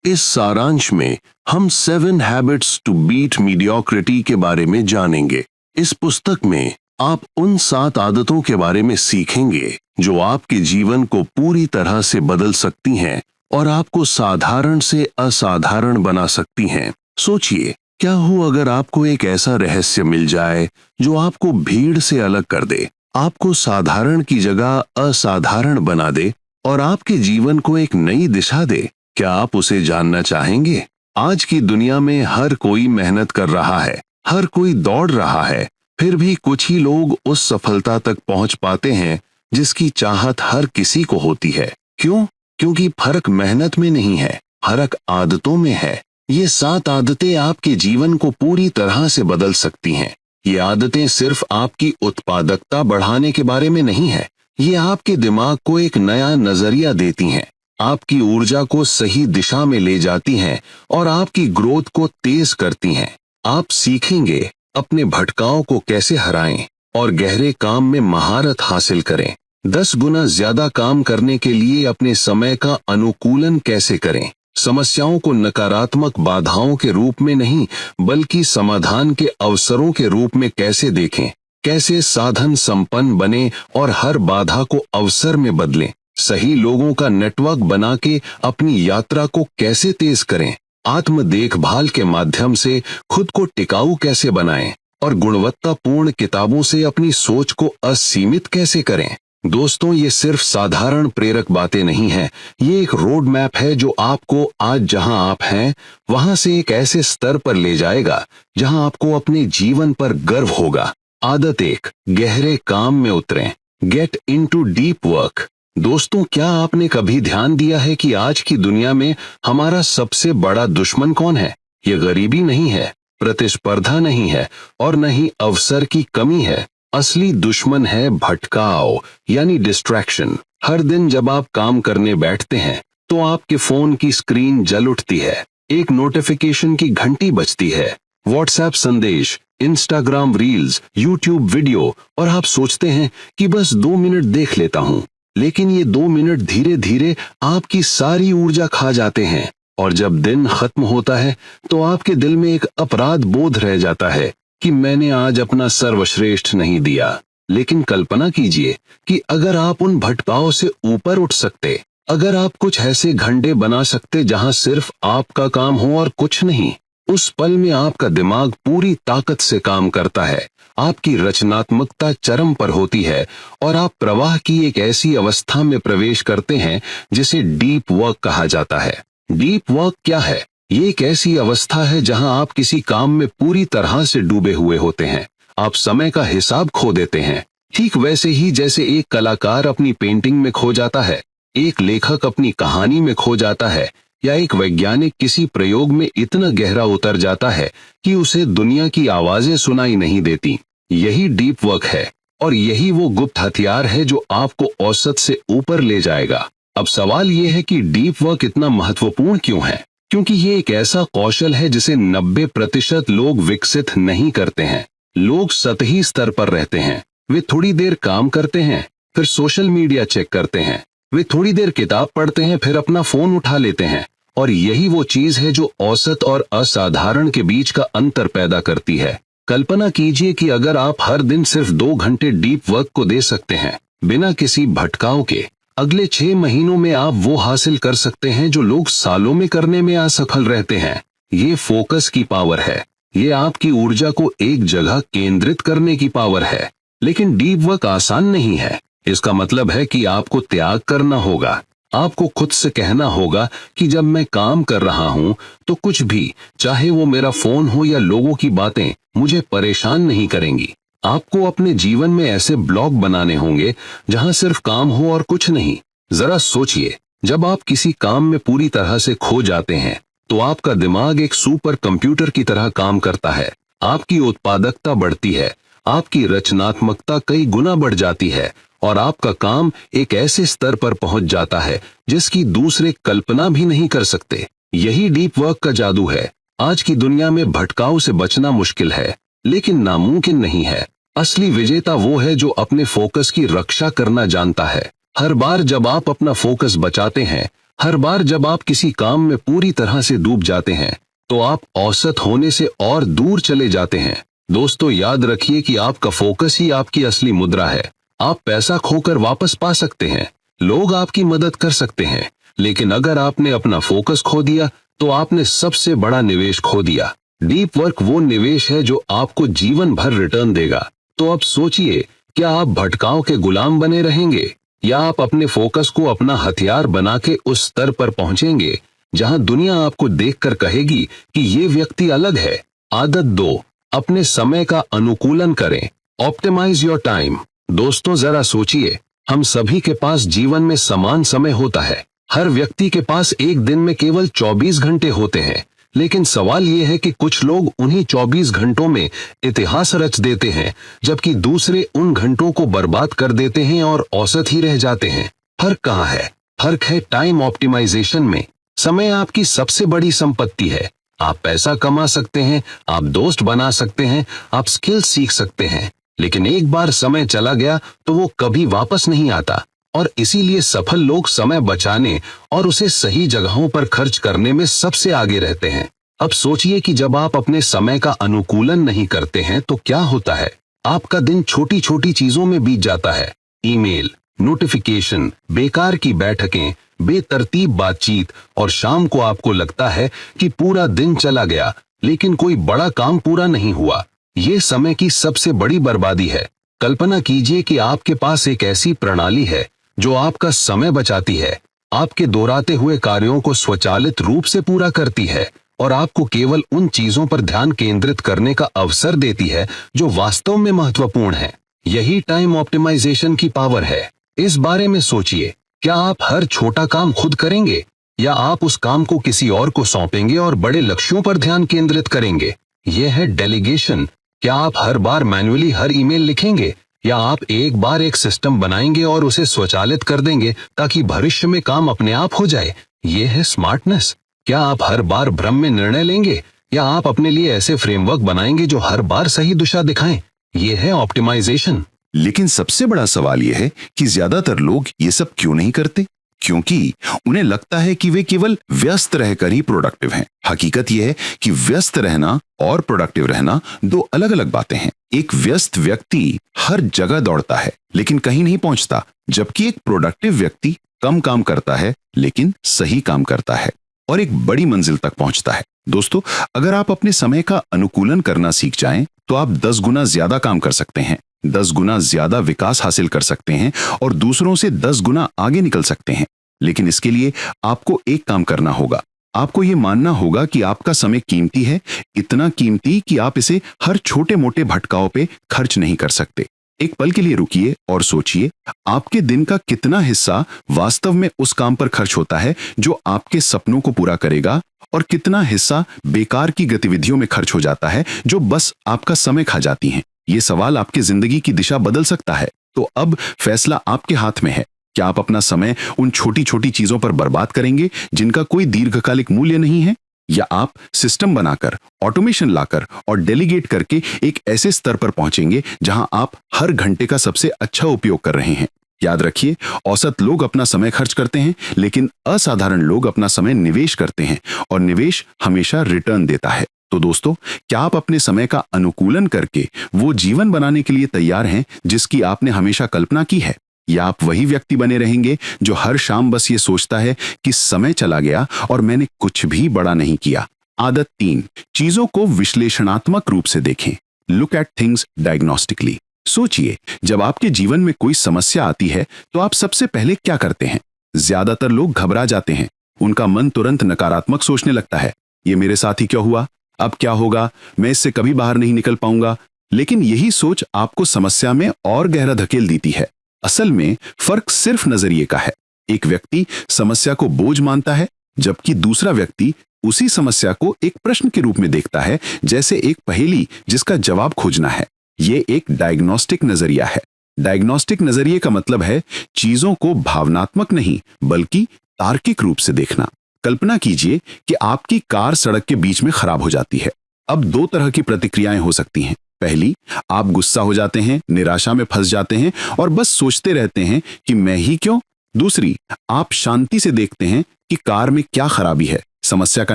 इस सारांश में हम 7 हैबिट्स टू बीट मीडियोक्रिटी के बारे में जानेंगे। इस पुस्तक में आप उन 7 आदतों के बारे में सीखेंगे जो आपके जीवन को पूरी तरह से बदल सकती हैं और आपको साधारण से असाधारण बना सकती हैं। सोचिए, क्या हो अगर आपको एक ऐसा रहस्य मिल जाए जो आपको भीड़ से अलग कर दे, आपको साधारण की जगह असाधारण बना दे और आपके जीवन को एक नई दिशा दे? क्या आप उसे जानना चाहेंगे? आज की दुनिया में हर कोई मेहनत कर रहा है, हर कोई दौड़ रहा है, फिर भी कुछ ही लोग उस सफलता तक पहुंच पाते हैं जिसकी चाहत हर किसी को होती है। क्यों? क्योंकि फर्क मेहनत में नहीं है, फर्क आदतों में है। ये 7 आदतें आपके जीवन को पूरी तरह से बदल सकती हैं। ये आदतें सिर्फ आपकी उत्पादकता बढ़ाने के बारे में नहीं है, ये आपके दिमाग को एक नया नजरिया देती हैं, आपकी ऊर्जा को सही दिशा में ले जाती हैं और आपकी ग्रोथ को तेज करती हैं। आप सीखेंगे अपने भटकाव को कैसे हराएं और गहरे काम में महारत हासिल करें। 10 गुना ज्यादा काम करने के लिए अपने समय का अनुकूलन कैसे करें। समस्याओं को नकारात्मक बाधाओं के रूप में नहीं बल्कि समाधान के अवसरों के रूप में कैसे देखें। कैसे साधन संपन्न बने और हर बाधा को अवसर में बदलें। सही लोगों का नेटवर्क बना के अपनी यात्रा को कैसे तेज करें। आत्म देखभाल के माध्यम से खुद को टिकाऊ कैसे बनाएं और गुणवत्तापूर्ण किताबों से अपनी सोच को असीमित कैसे करें। दोस्तों, ये सिर्फ साधारण प्रेरक बातें नहीं हैं, ये एक रोड मैप है जो आपको आज जहां आप हैं वहां से एक ऐसे स्तर पर ले जाएगा जहां आपको अपने जीवन पर गर्व होगा। आदत 1, गहरे काम में उतरें। Get into deep work. दोस्तों, क्या आपने कभी ध्यान दिया है कि आज की दुनिया में हमारा सबसे बड़ा दुश्मन कौन है? ये गरीबी नहीं है, प्रतिस्पर्धा नहीं है और न ही अवसर की कमी है। असली दुश्मन है भटकाव यानी डिस्ट्रैक्शन। हर दिन जब आप काम करने बैठते हैं तो आपके फोन की स्क्रीन जल उठती है, एक नोटिफिकेशन की घंटी बजती है, व्हाट्सएप संदेश, इंस्टाग्राम रील्स, यूट्यूब वीडियो, और आप सोचते हैं कि बस 2 मिनट देख लेता हूं। लेकिन ये 2 मिनट धीरे धीरे आपकी सारी ऊर्जा खा जाते हैं और जब दिन खत्म होता है तो आपके दिल में एक अपराध बोध रह जाता है कि मैंने आज अपना सर्वश्रेष्ठ नहीं दिया। लेकिन कल्पना कीजिए कि अगर आप उन भटकाव से ऊपर उठ सकते, अगर आप कुछ ऐसे घंटे बना सकते जहां सिर्फ आपका काम हो और कुछ नहीं। उस पल में आपका दिमाग पूरी ताकत से काम करता है, आपकी रचनात्मकता चरम पर होती है और आप प्रवाह की एक ऐसी अवस्था में प्रवेश करते हैं जिसे डीप वर्क कहा जाता है। डीप वर्क क्या है? ये एक ऐसी अवस्था है जहां आप किसी काम में पूरी तरह से डूबे हुए होते हैं। आप समय का हिसाब खो देते हैं, ठीक वैसे ही जैसे एक कलाकार अपनी पेंटिंग में खो जाता है, एक लेखक अपनी कहानी में खो जाता है, या एक वैज्ञानिक किसी प्रयोग में इतना गहरा उतर जाता है कि उसे दुनिया की आवाजें सुनाई नहीं देती। यही डीप वर्क है और यही वो गुप्त हथियार है जो आपको औसत से ऊपर ले जाएगा। अब सवाल यह है कि डीप वर्क इतना महत्वपूर्ण क्यों है? क्योंकि ये एक ऐसा कौशल है जिसे 90% लोग विकसित नहीं करते हैं। लोग सतही स्तर पर रहते हैं। वे थोड़ी देर काम करते हैं, फिर सोशल मीडिया चेक करते हैं, वे थोड़ी देर किताब पढ़ते हैं, फिर अपना फोन उठा लेते हैं। और यही वो चीज है जो औसत और असाधारण के बीच का अंतर पैदा करती है। कल्पना कीजिए कि अगर आप हर दिन सिर्फ 2 घंटे डीप वर्क को दे सकते हैं बिना किसी भटकाव के, अगले 6 महीनों में आप वो हासिल कर सकते हैं जो लोग सालों में करने में असफल रहते हैं। ये फोकस की पावर है, ये आपकी ऊर्जा को एक जगह केंद्रित करने की पावर है। लेकिन डीप वर्क आसान नहीं है। इसका मतलब है कि आपको त्याग करना होगा। आपको खुद से कहना होगा कि जब मैं काम कर रहा हूं तो कुछ भी, चाहे वो मेरा फोन हो या लोगों की बातें, मुझे परेशान नहीं करेंगी। आपको अपने जीवन में ऐसे ब्लॉक बनाने होंगे जहां सिर्फ काम हो और कुछ नहीं। जरा सोचिए, जब आप किसी काम में पूरी तरह से खो जाते हैं तो आपका दिमाग एक सुपर कंप्यूटर की तरह काम करता है। आपकी उत्पादकता बढ़ती है, आपकी रचनात्मकता कई गुना बढ़ जाती है और आपका काम एक ऐसे स्तर पर पहुंच जाता है जिसकी दूसरे कल्पना भी नहीं कर सकते। यही डीप वर्क का जादू है। आज की दुनिया में भटकाव से बचना मुश्किल है, लेकिन नामुमकिन नहीं है। असली विजेता वो है जो अपने फोकस की रक्षा करना जानता है। हर बार जब आप अपना फोकस बचाते हैं, हर बार जब आप किसी काम में पूरी तरह से डूब जाते हैं तो आप औसत होने से और दूर चले जाते हैं। दोस्तों, याद रखिए कि आपका फोकस ही आपकी असली मुद्रा है। आप पैसा खोकर वापस पा सकते हैं, लोग आपकी मदद कर सकते हैं, लेकिन अगर आपने अपना फोकस खो दिया तो आपने सबसे बड़ा निवेश खो दिया। डीप वर्क वो निवेश है जो आपको जीवन भर रिटर्न देगा। तो अब सोचिए, क्या आप भटकाव के गुलाम बने रहेंगे या आप अपने फोकस को अपना हथियार बना के उस स्तर पर पहुंचेंगे जहां दुनिया आपको देखकर कहेगी कि ये व्यक्ति अलग है। आदत 2, अपने समय का अनुकूलन करें। Optimize your time. दोस्तों, जरा सोचिए, हम सभी के पास जीवन में समान समय होता है। हर व्यक्ति के पास एक दिन में केवल 24 घंटे होते हैं, लेकिन सवाल यह है कि कुछ लोग उन्हीं 24 घंटों में इतिहास रच देते हैं, जबकि दूसरे उन घंटों को बर्बाद कर देते हैं और औसत ही रह जाते हैं। फर्क कहाँ है? फर्क है टाइम ऑप्टिमाइजेशन में। समय आपकी सबसे बड़ी संपत्ति है। आप पैसा कमा सकते हैं, आप दोस्त बना सकते हैं, आप स्किल सीख सकते हैं, लेकिन एक बार समय चला गया तो वो कभी वापस नहीं आता। और इसीलिए सफल लोग समय बचाने और उसे सही जगहों पर खर्च करने में सबसे आगे रहते हैं। अब सोचिए कि जब आप अपने समय का अनुकूलन नहीं करते हैं तो क्या होता है। आपका दिन छोटी छोटी चीजों में बीत जाता है। ईमेल, नोटिफिकेशन, बेकार की बैठकें, बेतरतीब बातचीत, और शाम को आपको लगता है कि पूरा दिन चला गया लेकिन कोई बड़ा काम पूरा नहीं हुआ। ये समय की सबसे बड़ी बर्बादी है। कल्पना कीजिए कि आपके पास एक ऐसी प्रणाली है जो आपका समय बचाती है, आपके दोहराते हुए कार्यों को स्वचालित रूप से पूरा करती है और आपको केवल उन चीजों पर ध्यान केंद्रित करने का अवसर देती है जो वास्तव में महत्वपूर्ण है। यही टाइम ऑप्टिमाइजेशन की पावर है। इस बारे में सोचिए, क्या आप हर छोटा काम खुद करेंगे या आप उस काम को किसी और को सौंपेंगे और बड़े लक्ष्यों पर ध्यान केंद्रित करेंगे? यह है डेलीगेशन। क्या आप हर बार मैन्युअली हर ईमेल लिखेंगे या आप एक बार एक सिस्टम बनाएंगे और उसे स्वचालित कर देंगे ताकि भविष्य में काम अपने आप हो जाए? यह है स्मार्टनेस। क्या आप हर बार भ्रम में निर्णय लेंगे या आप अपने लिए ऐसे फ्रेमवर्क बनाएंगे जो हर बार सही दिशा दिखाएं? यह है ऑप्टिमाइजेशन। लेकिन सबसे बड़ा सवाल यह है कि ज्यादातर लोग ये सब क्यों नहीं करते? क्योंकि उन्हें लगता है कि वे केवल व्यस्त रहकर ही प्रोडक्टिव हैं। हकीकत यह है कि व्यस्त रहना और प्रोडक्टिव रहना दो अलग अलग बातें हैं। एक व्यस्त व्यक्ति हर जगह दौड़ता है लेकिन कहीं नहीं पहुंचता, जबकि एक प्रोडक्टिव व्यक्ति कम काम करता है लेकिन सही काम करता है और एक बड़ी मंजिल तक पहुंचता है। दोस्तों, अगर आप अपने समय का अनुकूलन करना सीख जाएं तो आप 10 गुना ज्यादा काम कर सकते हैं, 10 गुना ज्यादा विकास हासिल कर सकते हैं और दूसरों से 10 गुना आगे निकल सकते हैं। लेकिन इसके लिए आपको एक काम करना होगा। आपको ये मानना होगा कि आपका समय कीमती है, इतना कीमती कि आप इसे हर छोटे मोटे भटकाव पे खर्च नहीं कर सकते। एक पल के लिए रुकिए और सोचिए, आपके दिन का कितना हिस्सा वास्तव में उस काम पर खर्च होता है जो आपके सपनों को पूरा करेगा और कितना हिस्सा बेकार की गतिविधियों में खर्च हो जाता है जो बस आपका समय खा जाती हैं। ये सवाल आपकी जिंदगी की दिशा बदल सकता है। तो अब फैसला आपके हाथ में है। क्या आप अपना समय उन छोटी छोटी चीजों पर बर्बाद करेंगे जिनका कोई दीर्घकालिक मूल्य नहीं है, या आप सिस्टम बनाकर, ऑटोमेशन लाकर और डेलीगेट करके एक ऐसे स्तर पर पहुंचेंगे जहां आप हर घंटे का सबसे अच्छा उपयोग कर रहे हैं? याद रखिए, औसत लोग अपना समय खर्च करते हैं लेकिन असाधारण लोग अपना समय निवेश करते हैं और निवेश हमेशा रिटर्न देता है। तो दोस्तों, क्या आप अपने समय का अनुकूलन करके वो जीवन बनाने के लिए तैयार हैं जिसकी आपने हमेशा कल्पना की है, या आप वही व्यक्ति बने रहेंगे जो हर शाम बस ये सोचता है कि समय चला गया और मैंने कुछ भी बड़ा नहीं किया? आदत 3, चीजों को विश्लेषणात्मक रूप से देखें। Look at things diagnostically. सोचिए, जब आपके जीवन में कोई समस्या आती है तो आप सबसे पहले क्या करते हैं? ज्यादातर लोग घबरा जाते हैं। उनका मन तुरंत नकारात्मक सोचने लगता है। ये मेरे साथ ही क्यों हुआ? अब क्या होगा? मैं इससे कभी बाहर नहीं निकल पाऊंगा। लेकिन यही सोच आपको समस्या में और गहरा धकेल देती है। असल में फर्क सिर्फ नजरिए का है। एक व्यक्ति समस्या को बोझ मानता है, जबकि दूसरा व्यक्ति उसी समस्या को एक प्रश्न के रूप में देखता है, जैसे एक पहेली जिसका जवाब खोजना है। ये एक डायग्नोस्टिक नजरिया है। डायग्नोस्टिक नजरिए का मतलब है चीजों को भावनात्मक नहीं बल्कि तार्किक रूप से देखना। कल्पना कीजिए कि आपकी कार सड़क के बीच में खराब हो जाती है। अब 2 तरह की प्रतिक्रियाएं हो सकती हैं। पहली, आप गुस्सा हो जाते हैं, निराशा में फंस जाते हैं और बस सोचते रहते हैं कि मैं ही क्यों। दूसरी, आप शांति से देखते हैं, कि कार में क्या खराबी है, समस्या का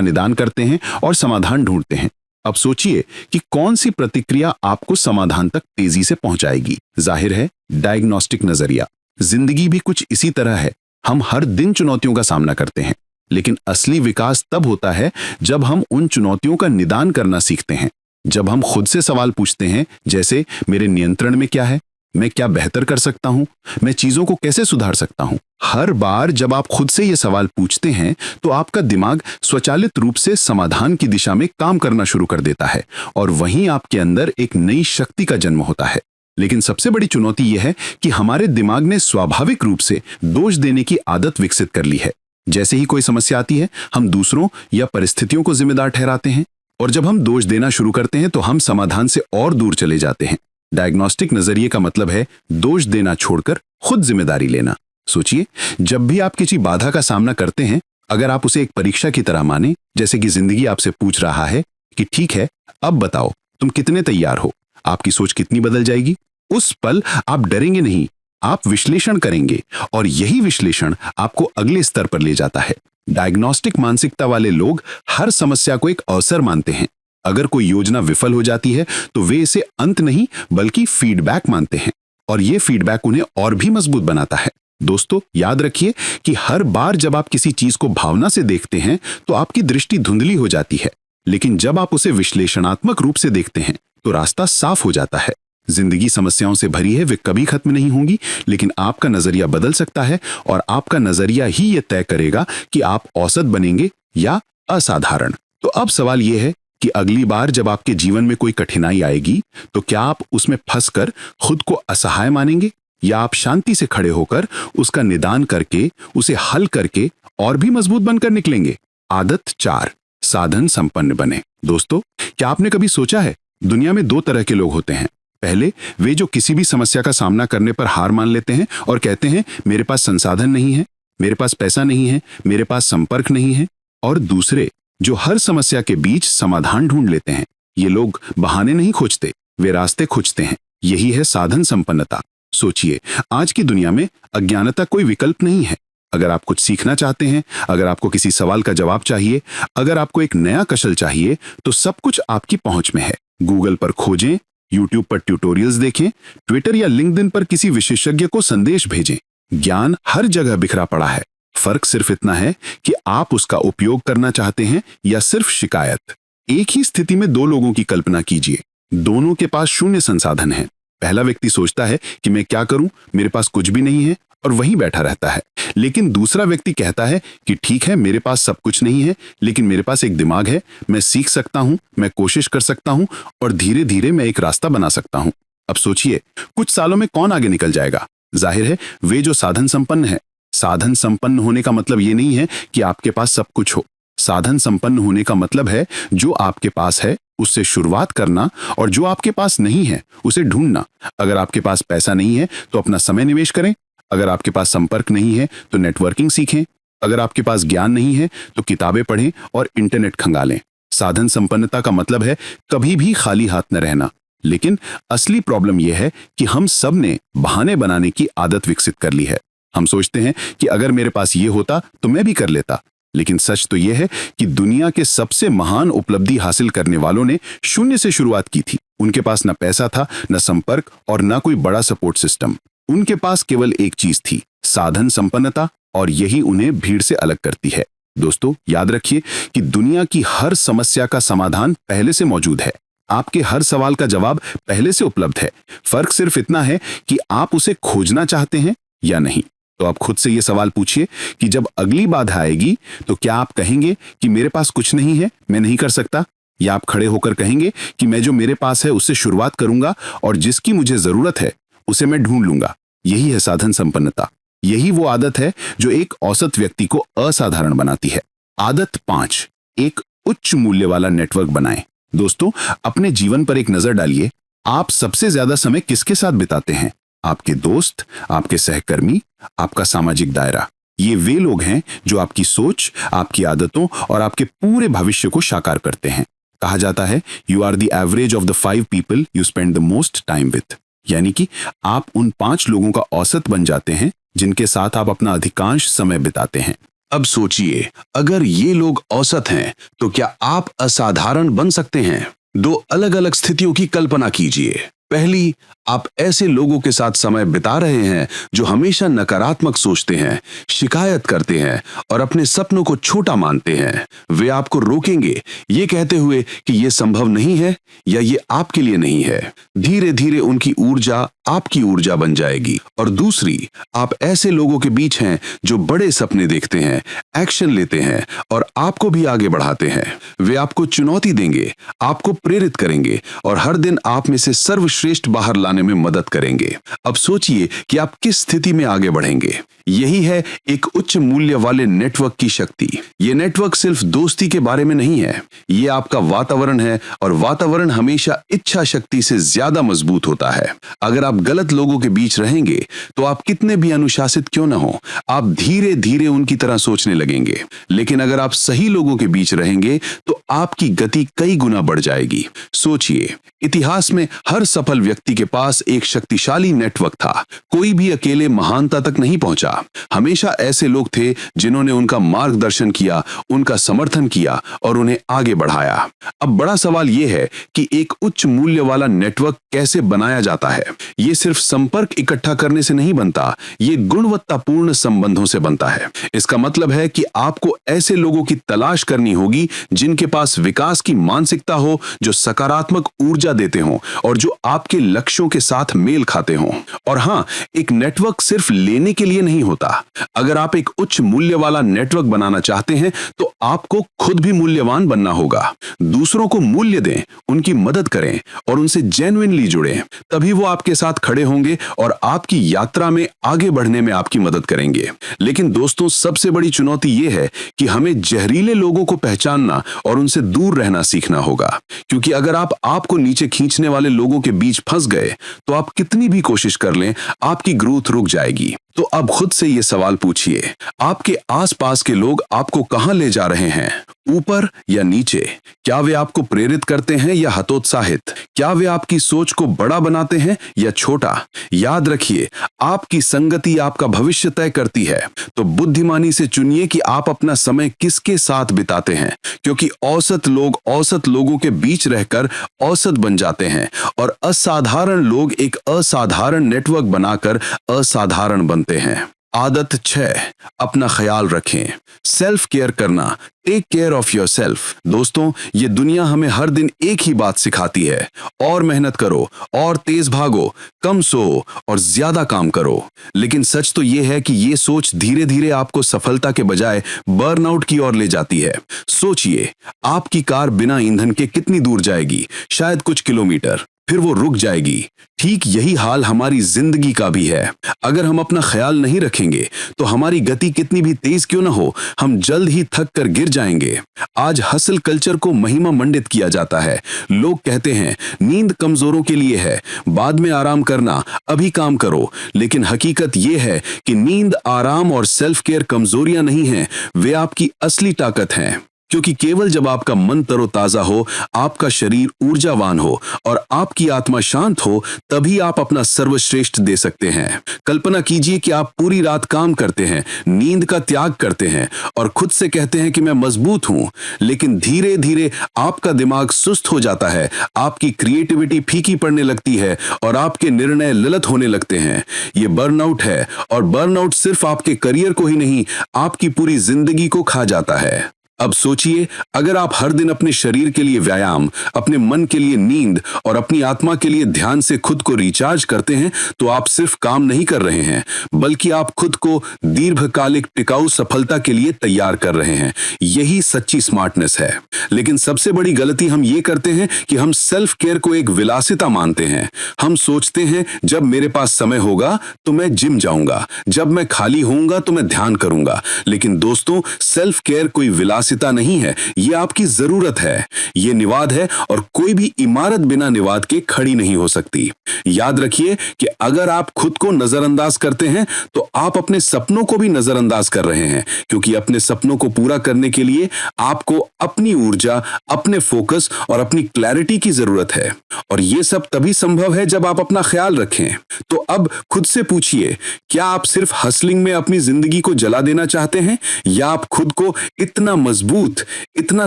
निदान करते हैं और समाधान ढूंढते हैं। अब सोचिए कि कौन सी प्रतिक्रिया आपको समाधान तक तेजी से पहुंचाएगी। जाहिर है, डायग्नोस्टिक नजरिया। जिंदगी भी कुछ इसी तरह है। हम हर दिन चुनौतियों का सामना करते हैं, लेकिन असली विकास तब होता है जब हम उन चुनौतियों का निदान करना सीखते हैं। जब हम खुद से सवाल पूछते हैं, जैसे मेरे नियंत्रण में क्या है, मैं क्या बेहतर कर सकता हूं, मैं चीजों को कैसे सुधार सकता हूं। हर बार जब आप खुद से ये सवाल पूछते हैं तो आपका दिमाग स्वचालित रूप से समाधान की दिशा में काम करना शुरू कर देता है और वहीं आपके अंदर एक नई शक्ति का जन्म होता है। लेकिन सबसे बड़ी चुनौती यह है कि हमारे दिमाग ने स्वाभाविक रूप से दोष देने की आदत विकसित कर ली है। जैसे ही कोई समस्या आती है, हम दूसरों या परिस्थितियों को जिम्मेदार ठहराते हैं, और जब हम दोष देना शुरू करते हैं तो हम समाधान से और दूर चले जाते हैं। डायग्नोस्टिक नजरिए का मतलब है दोष देना छोड़कर खुद जिम्मेदारी लेना। सोचिए, जब भी आप किसी बाधा का सामना करते हैं, अगर आप उसे एक परीक्षा की तरह माने, जैसे कि जिंदगी आपसे पूछ रहा है कि ठीक है, अब बताओ तुम कितने तैयार हो, आपकी सोच कितनी बदल जाएगी। उस पल आप डरेंगे नहीं, आप विश्लेषण करेंगे, और यही विश्लेषण आपको अगले स्तर पर ले जाता है। डायग्नोस्टिक मानसिकता वाले लोग हर समस्या को एक अवसर मानते हैं। अगर कोई योजना विफल हो जाती है तो वे इसे अंत नहीं बल्कि फीडबैक मानते हैं, और ये फीडबैक उन्हें और भी मजबूत बनाता है। दोस्तों, याद रखिए कि हर बार जब आप किसी चीज को भावना से देखते हैं तो आपकी दृष्टि धुंधली हो जाती है, लेकिन जब आप उसे विश्लेषणात्मक रूप से देखते हैं तो रास्ता साफ हो जाता है। जिंदगी समस्याओं से भरी है, वे कभी खत्म नहीं होंगी, लेकिन आपका नजरिया बदल सकता है, और आपका नजरिया ही यह तय करेगा कि आप औसत बनेंगे या असाधारण। तो अब सवाल यह है कि अगली बार जब आपके जीवन में कोई कठिनाई आएगी तो क्या आप उसमें फंसकर खुद को असहाय मानेंगे, या आप शांति से खड़े होकर उसका निदान करके, उसे हल करके और भी मजबूत बनकर निकलेंगे। आदत 4, साधन संपन्न बने। दोस्तों, क्या आपने कभी सोचा है, दुनिया में 2 तरह के लोग होते हैं। पहले, वे जो किसी भी समस्या का सामना करने पर हार मान लेते हैं और कहते हैं मेरे पास संसाधन नहीं है, मेरे पास पैसा नहीं है, मेरे पास संपर्क नहीं है। और दूसरे, जो हर समस्या के बीच समाधान ढूंढ लेते हैं। ये लोग बहाने नहीं खोजते, वे रास्ते खोजते हैं। यही है साधन संपन्नता। सोचिए, आज की दुनिया में अज्ञानता कोई विकल्प नहीं है। अगर आप कुछ सीखना चाहते हैं, अगर आपको किसी सवाल का जवाब चाहिए, अगर आपको एक नया कौशल चाहिए, तो सब कुछ आपकी पहुंच में है। गूगल पर खोजें, यूट्यूब पर ट्यूटोरियल्स देखें, ट्विटर या लिंक्डइन पर किसी विशेषज्ञ को संदेश भेजें। ज्ञान हर जगह बिखरा पड़ा है। फर्क सिर्फ इतना है कि आप उसका उपयोग करना चाहते हैं या सिर्फ शिकायत। एक ही स्थिति में 2 लोगों की कल्पना कीजिए। दोनों के पास शून्य संसाधन है। पहला व्यक्ति सोचता है कि मैं क्या करूं, मेरे पास कुछ भी नहीं है, और वहीं बैठा रहता है। लेकिन दूसरा व्यक्ति कहता है कि ठीक है, मेरे पास सब कुछ नहीं है, लेकिन मेरे पास एक दिमाग है, मैं सीख सकता हूं, मैं कोशिश कर सकता हूं, और धीरे धीरे मैं एक रास्ता बना सकता हूं। अब सोचिए, कुछ सालों में कौन आगे निकल जाएगा? जाहिर है, वे जो साधन संपन्न है। साधन संपन्न होने का मतलब ये नहीं है कि आपके पास सब कुछ हो। साधन संपन्न होने का मतलब है जो आपके पास है उससे शुरुआत करना, और जो आपके पास नहीं है उसे ढूंढना। अगर आपके पास पैसा नहीं है तो अपना समय निवेश करें। अगर आपके पास संपर्क नहीं है तो नेटवर्किंग सीखें। अगर आपके पास ज्ञान नहीं है तो किताबें पढ़ें और इंटरनेट खंगालें। साधन संपन्नता का मतलब है कभी भी खाली हाथ न रहना। लेकिन असली प्रॉब्लम यह है कि हम सब ने बहाने बनाने की आदत विकसित कर ली है। हम सोचते हैं कि अगर मेरे पास ये होता तो मैं भी कर लेता। लेकिन सच तो यह है कि दुनिया के सबसे महान उपलब्धि हासिल करने वालों ने शून्य से शुरुआत की थी। उनके पास न पैसा था, न संपर्क, और न कोई बड़ा सपोर्ट सिस्टम। उनके पास केवल एक चीज थी, साधन संपन्नता, और यही उन्हें भीड़ से अलग करती है। दोस्तों, याद रखिए कि दुनिया की हर समस्या का समाधान पहले से मौजूद है। आपके हर सवाल का जवाब पहले से उपलब्ध है। फर्क सिर्फ इतना है कि आप उसे खोजना चाहते हैं या नहीं। तो आप खुद से ये सवाल पूछिए कि जब अगली बाधा आएगी तो क्या आप कहेंगे कि मेरे पास कुछ नहीं है, मैं नहीं कर सकता, या आप खड़े होकर कहेंगे कि मैं जो मेरे पास है उससे शुरुआत करूंगा, और जिसकी मुझे जरूरत है उसे मैं ढूंढ लूंगा। यही है साधन संपन्नता। यही वो आदत है जो एक औसत व्यक्ति को असाधारण बनाती है। आदत 5, एक उच्च मूल्य वाला नेटवर्क बनाएं। दोस्तों, अपने जीवन पर एक नजर डालिए। आप सबसे ज्यादा समय किसके साथ बिताते हैं? आपके दोस्त, आपके सहकर्मी, आपका सामाजिक दायरा। ये वे लोग हैं जो आपकी सोच, आपकी आदतों और आपके पूरे भविष्य को साकार करते हैं। कहा जाता है, you are the average of the 5 people you spend the most time with. यानी कि आप उन 5 लोगों का औसत बन जाते हैं जिनके साथ आप अपना अधिकांश समय बिताते हैं। अब सोचिए, अगर ये लोग औसत हैं, तो क्या आप असाधारण बन सकते हैं? दो अलग अलग स्थितियों की कल्पना कीजिए। पहली, आप ऐसे लोगों के साथ समय बिता रहे हैं जो हमेशा नकारात्मक सोचते हैं, शिकायत करते हैं और अपने सपनों को छोटा मानते हैं। वे आपको रोकेंगे, ये कहते हुए कि ये संभव नहीं है या ये आपके लिए नहीं है। धीरे धीरे उनकी ऊर्जा आपकी ऊर्जा बन जाएगी। और दूसरी, आप ऐसे लोगों के बीच हैं जो बड़े सपने देखते हैं, एक्शन लेते हैं और आपको भी आगे बढ़ाते हैं। वे आपको चुनौती देंगे, आपको प्रेरित करेंगे और हर दिन आप में से सर्वश्रेष्ठ बाहर लाने में मदद करेंगे। अब सोचिए कि आप किस स्थिति में आगे बढ़ेंगे। यही है एक उच्च मूल्य वाले नेटवर्क की शक्ति। ये नेटवर्क सिर्फ दोस्ती के बारे में नहीं है, ये आपका वातावरण है और वातावरण हमेशा इच्छा शक्ति से ज्यादा मजबूत होता है। अगर आप गलत लोगों के बीच रहेंगे तो आप कितने भी अनुशासित क्यों न हो, आप धीरे धीरे उनकी तरह सोचने लगेंगे। लेकिन अगर आप सही लोगों के बीच रहेंगे तो आपकी गति कई गुना बढ़ जाएगी। सोचिए, इतिहास में हर सफल व्यक्ति के पास एक शक्तिशाली नेटवर्क था। कोई भी अकेले महानता तक नहीं पहुंचा। हमेशा ऐसे लोग थे जिन्होंने उनका मार्गदर्शन किया, उनका समर्थन किया और उन्हें आगे बढ़ाया। अब बड़ा सवाल यह है कि एक उच्च मूल्य वाला नेटवर्क कैसे बनाया जाता है। ये सिर्फ संपर्क इकट्ठा करने से नहीं बनता, ये गुणवत्तापूर्ण संबंधों से बनता है। इसका मतलब है कि आपको ऐसे लोगों की तलाश करनी होगी जिनके पास विकास की मानसिकता हो, जो सकारात्मक ऊर्जा देते हों और जो आपके लक्ष्यों के साथ मेल खाते हों। और हां, एक नेटवर्क सिर्फ लेने के लिए नहीं होता। अगर आप एक उच्च मूल्य वाला नेटवर्क बनाना चाहते हैं तो आपको खुद भी मूल्यवान बनना होगा। दूसरों को मूल्य दें, उनकी मदद करें और उनसे जेन्युइनली जुड़ें। तभी वो आपके साथ खड़े होंगे और आपकी यात्रा में आगे बढ़ने में आपकी मदद करेंगे। लेकिन दोस्तों, सबसे बड़ी चुनौती यह है कि हमें जहरीले लोगों को पहचानना और उनसे दूर रहना सीखना होगा। क्योंकि अगर आप आपको नीचे खींचने वाले लोगों के बीच फंस गए तो आप कितनी भी कोशिश कर लें, आपकी ग्रोथ रुक जाएगी। तो अब खुद से ये सवाल पूछिए, आपके आसपास के लोग आपको कहां ले जा रहे हैं? ऊपर या नीचे? क्या वे आपको प्रेरित करते हैं या हतोत्साहित? क्या वे आपकी सोच को बड़ा बनाते हैं या छोटा? याद रखिए, आपकी संगति आपका भविष्य तय करती है। तो बुद्धिमानी से चुनिए कि आप अपना समय किसके साथ बिताते हैं, क्योंकि औसत लोग औसत लोगों के बीच रहकर औसत बन जाते हैं और असाधारण लोग एक असाधारण नेटवर्क बनाकर असाधारण बनते हैं। आदत 6, अपना ख्याल रखें। सेल्फ केयर करना, take care of your self. दोस्तों, ये दुनिया हमें हर दिन एक ही बात सिखाती है, और मेहनत करो, और तेज भागो, कम सो और ज्यादा काम करो। लेकिन सच तो ये है कि ये सोच धीरे धीरे आपको सफलता के बजाय बर्नआउट की ओर ले जाती है। सोचिए, आपकी कार बिना ईंधन के कितनी दूर जाएगी? शायद कुछ किलोमीटर, फिर वो रुक जाएगी। ठीक यही हाल हमारी जिंदगी का भी है। अगर हम अपना ख्याल नहीं रखेंगे तो हमारी गति कितनी भी तेज क्यों ना हो, हम जल्द ही थक कर गिर जाएंगे। आज हसल कल्चर को महिमा मंडित किया जाता है। लोग कहते हैं नींद कमजोरों के लिए है, बाद में आराम करना, अभी काम करो। लेकिन हकीकत यह है कि नींद, आराम और सेल्फ केयर कमजोरियां नहीं हैं, वे आपकी असली ताकत हैं। क्योंकि केवल जब आपका मन तरोताजा हो, आपका शरीर ऊर्जावान हो और आपकी आत्मा शांत हो, तभी आप अपना सर्वश्रेष्ठ दे सकते हैं। कल्पना कीजिए कि आप पूरी रात काम करते हैं, नींद का त्याग करते हैं और खुद से कहते हैं कि मैं मजबूत हूं। लेकिन धीरे धीरे आपका दिमाग सुस्त हो जाता है, आपकी क्रिएटिविटी फीकी पड़ने लगती है और आपके निर्णय ललत होने लगते हैं। ये बर्नआउट है, और बर्नआउट सिर्फ आपके करियर को ही नहीं, आपकी पूरी जिंदगी को खा जाता है। अब सोचिए, अगर आप हर दिन अपने शरीर के लिए व्यायाम, अपने मन के लिए नींद और अपनी आत्मा के लिए ध्यान से खुद को रिचार्ज करते हैं, तो आप सिर्फ काम नहीं कर रहे हैं, बल्कि आप खुद को दीर्घकालिक टिकाऊ सफलता के लिए तैयार कर रहे हैं। यही सच्ची स्मार्टनेस है। लेकिन सबसे बड़ी गलती हम ये करते हैं कि हम सेल्फ केयर को एक विलासिता मानते हैं। हम सोचते हैं जब मेरे पास समय होगा तो मैं जिम जाऊंगा, जब मैं खाली होऊंगा तो मैं ध्यान करूंगा। लेकिन दोस्तों, सेल्फ केयर कोई विलासिता सिता नहीं है, ये आपकी जरूरत है। ये निवाद है और कोई भी इमारत बिना निवाद के खड़ी नहीं हो सकती। याद रखिए कि अगर आप खुद को नजरअंदाज करते हैं तो आप अपने सपनों को भी नजरअंदाज कर रहे हैं, क्योंकि अपने सपनों को पूरा करने के लिए आपको अपनी ऊर्जा, अपने फोकस और अपनी क्लैरिटी की जरूरत है। और ये सब तभी संभव है जब आप अपना ख्याल रखें। तो अब खुद से पूछिए, क्या आप सिर्फ हसलिंग में अपनी जिंदगी को जला देना चाहते हैं, या आप खुद को इतना मजबूत, इतना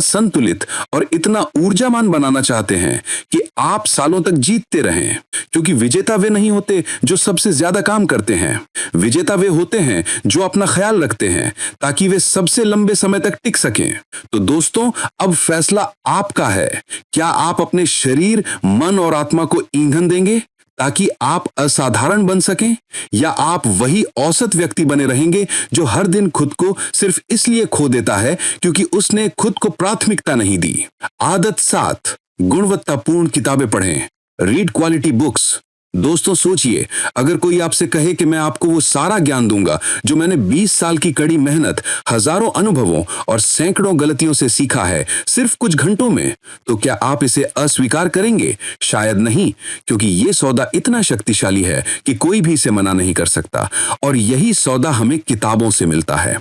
संतुलित और इतना ऊर्जावान बनाना चाहते हैं कि आप सालों तक जीतते रहें? क्योंकि विजेता वे नहीं होते जो सबसे ज्यादा काम करते हैं, विजेता वे होते हैं जो अपना ख्याल रखते हैं ताकि वे सबसे लंबे समय तक टिक सकें। तो दोस्तों, अब फैसला आपका है। क्या आप अपने शरीर, मन और आत्मा को ईंधन देंगे ताकि आप असाधारण बन सकें, या आप वही औसत व्यक्ति बने रहेंगे जो हर दिन खुद को सिर्फ इसलिए खो देता है क्योंकि उसने खुद को प्राथमिकता नहीं दी? आदत 7, गुणवत्तापूर्ण किताबें पढ़ें। Read quality books. दोस्तों सोचिए, अगर कोई आपसे कहे कि मैं आपको वो सारा ज्ञान दूंगा जो मैंने 20 साल की कड़ी मेहनत, हजारों अनुभवों और सैकड़ों गलतियों से सीखा है सिर्फ कुछ घंटों में, तो क्या आप इसे अस्वीकार करेंगे? शायद नहीं, क्योंकि ये सौदा इतना शक्तिशाली है कि कोई भी इसे मना नहीं कर सकता। और यही सौदा हमें किताबों से मिलता है।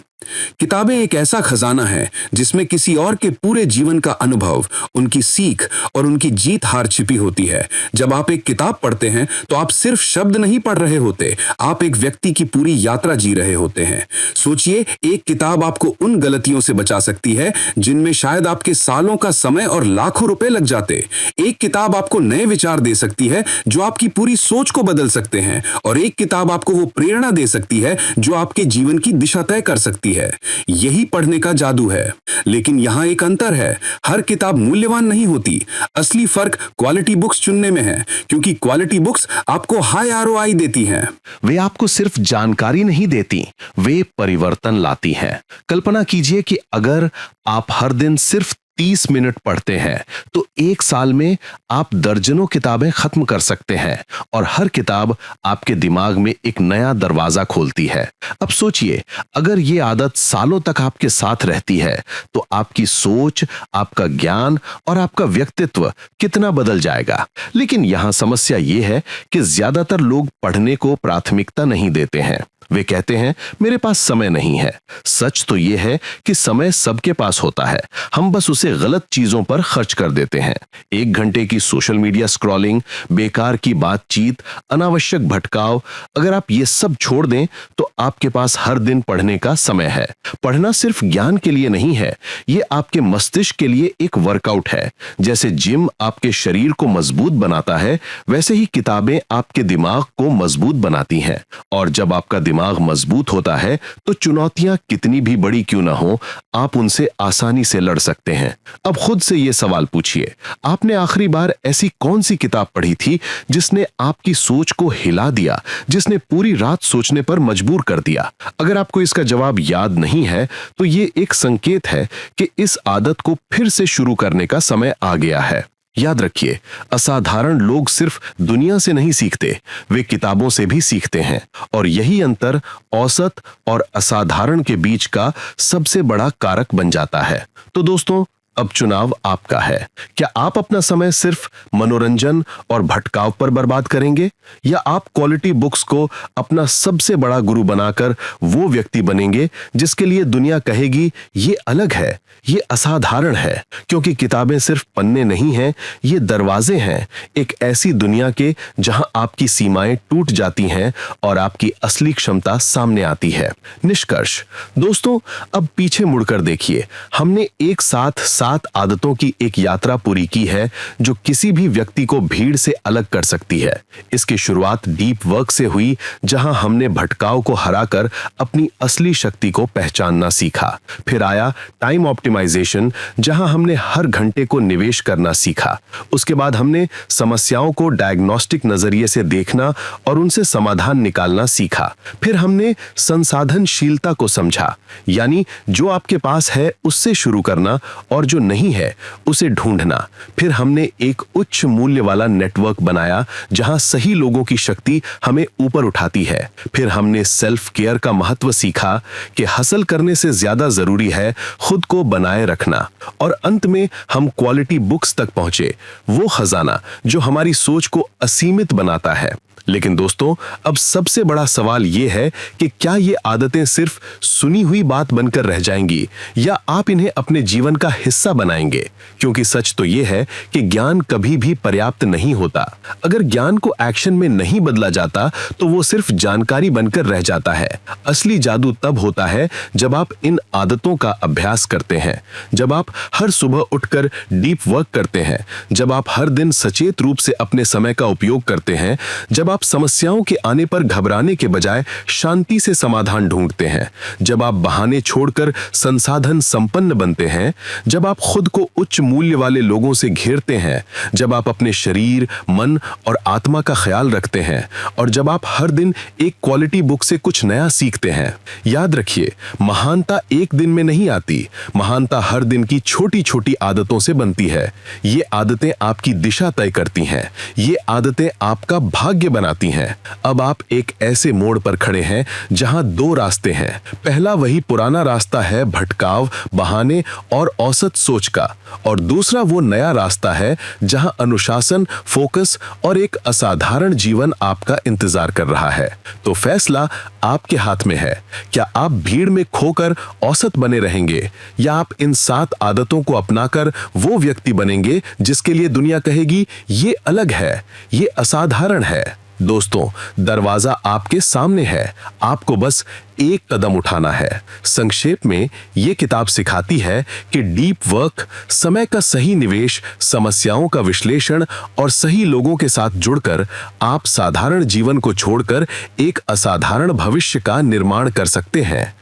किताबें एक ऐसा खजाना है जिसमें किसी और के पूरे जीवन का अनुभव, उनकी सीख और उनकी जीत हार छिपी होती है। जब आप एक किताब पढ़ते हैं तो आप सिर्फ शब्द नहीं पढ़ रहे होते, आप एक व्यक्ति की पूरी यात्रा जी रहे होते हैं। सोचिए, एक किताब आपको उन गलतियों से बचा सकती है जिनमें शायद आपके सालों का समय और लाखों रुपए लग जाते। एक किताब आपको नए विचार दे सकती है जो आपकी पूरी सोच को बदल सकते हैं, और एक किताब आपको वो प्रेरणा दे सकती है जो आपके जीवन की दिशा तय कर सकती है। यही पढ़ने का जादू है। लेकिन यहां एक अंतर है, हर किताब मूल्यवान नहीं होती। असली फर्क क्वालिटी बुक्स चुनने में है, क्योंकि क्वालिटी बुक्स आपको हाई आरओआई देती हैं। वे आपको सिर्फ जानकारी नहीं देती, वे परिवर्तन लाती हैं। कल्पना कीजिए कि अगर आप हर दिन सिर्फ 30 मिनट पढ़ते हैं तो 1 साल में आप दर्जनों किताबें खत्म कर सकते हैं, और हर किताब आपके दिमाग में एक नया दरवाजा खोलती है। अब सोचिए, अगर ये आदत सालों तक आपके साथ रहती है तो आपकी सोच, आपका ज्ञान और आपका व्यक्तित्व कितना बदल जाएगा। लेकिन यहां समस्या ये है कि ज्यादातर लोग पढ़ने को प्राथमिकता नहीं देते हैं। वे कहते हैं, मेरे पास समय नहीं है। सच तो यह है कि समय सबके पास होता है, हम बस उसे गलत चीजों पर खर्च कर देते हैं। 1 घंटे की सोशल मीडिया स्क्रॉलिंग, बेकार की बातचीत, अनावश्यक भटकाव, अगर आप ये सब छोड़ दें तो आपके पास हर दिन पढ़ने का समय है। पढ़ना सिर्फ ज्ञान के लिए नहीं है, ये आपके मस्तिष्क के लिए एक वर्कआउट है। जैसे जिम आपके शरीर को मजबूत बनाता है, वैसे ही किताबें आपके दिमाग को मजबूत बनाती हैं। और जब आपका दिमाग मजबूत होता है तो चुनौतियां कितनी भी बड़ी क्यों ना हो, आप उनसे आसानी से लड़ सकते हैं। अब खुद से यह सवाल पूछिए, आपने आखिरी बार ऐसी कौन सी किताब पढ़ी थी जिसने आपकी सोच को हिला दिया, जिसने पूरी रात सोचने पर मजबूर कर दिया? अगर आपको इसका जवाब याद नहीं है तो ये एक संकेत है कि इस आदत को फिर से शुरू करने का समय आ गया है। याद रखिए, असाधारण लोग सिर्फ दुनिया से नहीं सीखते, वे किताबों से भी सीखते हैं। और यही अंतर औसत और असाधारण के बीच का सबसे बड़ा कारक बन जाता है। तो दोस्तों, अब चुनाव आपका है। क्या आप अपना समय सिर्फ मनोरंजन और भटकाव पर बर्बाद करेंगे, या आप क्वालिटी बुक्स को अपना सबसे बड़ा गुरु बनाकर वो व्यक्ति बनेंगे जिसके लिए दुनिया कहेगी, ये अलग है, ये असाधारण है? क्योंकि किताबें सिर्फ पन्ने नहीं हैं, ये दरवाजे हैं एक ऐसी दुनिया के जहां आपकी सीमाएं टूट जाती हैं और आपकी असली क्षमता सामने आती है। निष्कर्ष दोस्तों, अब पीछे मुड़कर देखिए, हमने एक साथ 7 आदतों की एक यात्रा पूरी की है जो किसी भी व्यक्ति को भीड़ से अलग कर सकती है। इसकी शुरुआत डीप वर्क से हुई, जहां हमने भटकाव को हराकर अपनी असली शक्ति को पहचानना सीखा। फिर आया टाइम ऑप्टिमाइजेशन, जहां हमने हर घंटे को निवेश करना सीखा। उसके बाद हमने समस्याओं को डायग्नोस्टिक नजरिए से देखना और उनसे समाधान निकालना सीखा। फिर हमने संसाधनशीलता को समझा, यानी जो आपके पास है उससे शुरू करना और जो नहीं है उसे ढूंढना। फिर हमने एक उच्च मूल्य वाला नेटवर्क बनाया जहां सही लोगों की शक्ति हमें ऊपर उठाती है। फिर हमने सेल्फ केयर का महत्व सीखा कि हासिल करने से ज्यादा जरूरी है खुद को बनाए रखना। और अंत में हम क्वालिटी बुक्स तक पहुंचे, वो खजाना जो हमारी सोच को असीमित बनाता है। लेकिन दोस्तों, अब सबसे बड़ा सवाल यह है कि क्या ये आदतें सिर्फ सुनी हुई बात बनकर रह जाएंगी या आप इन्हें अपने जीवन का हिस्सा बनाएंगे? क्योंकि सच तो यह है कि ज्ञान कभी भी पर्याप्त नहीं होता। अगर ज्ञान को एक्शन में नहीं बदला जाता तो वो सिर्फ जानकारी बनकर रह जाता है। असली जादू तब होता है जब आप इन आदतों का अभ्यास करते हैं, जब आप हर सुबह उठकर डीप वर्क करते हैं, जब आप हर दिन सचेत रूप से अपने समय का उपयोग करते हैं, जब आप समस्याओं के आने पर घबराने के बजाय शांति से समाधान ढूंढते हैं, जब आप बहाने छोड़कर संसाधन संपन्न बनते हैं, जब आप खुद को उच्च मूल्य वाले लोगों से घेरते हैं, जब आप अपने शरीर, मन और आत्मा का ख्याल रखते हैं, और जब आप हर दिन एक क्वालिटी बुक से कुछ नया सीखते हैं। याद रखिए, महानता एक दिन में नहीं आती, महानता हर दिन की छोटी छोटी आदतों से बनती है। ये आदतें आपकी दिशा तय करती हैं, ये आदतें आपका भाग्य बनाती हैं। अब आप एक ऐसे मोड़ पर खड़े हैं जहां दो रास्ते हैं। पहला वही पुराना रास्ता है भटकाव, बहाने और औसत सोच का, और दूसरा वो नया रास्ता है जहां अनुशासन, फोकस और एक असाधारण जीवन आपका इंतजार कर रहा है। तो फैसला आपके हाथ में है। क्या आप भीड़ में खोकर औसत बने रहेंगे या आप इन 7 आदतों को अपनाकर वो व्यक्ति बनेंगे जिसके लिए दुनिया कहेगी ये अलग है, ये असाधारण है? दोस्तों, दरवाजा आपके सामने है, आपको बस एक कदम उठाना है। संक्षेप में ये किताब सिखाती है कि डीप वर्क, समय का सही निवेश, समस्याओं का विश्लेषण और सही लोगों के साथ जुड़कर आप साधारण जीवन को छोड़कर एक असाधारण भविष्य का निर्माण कर सकते हैं।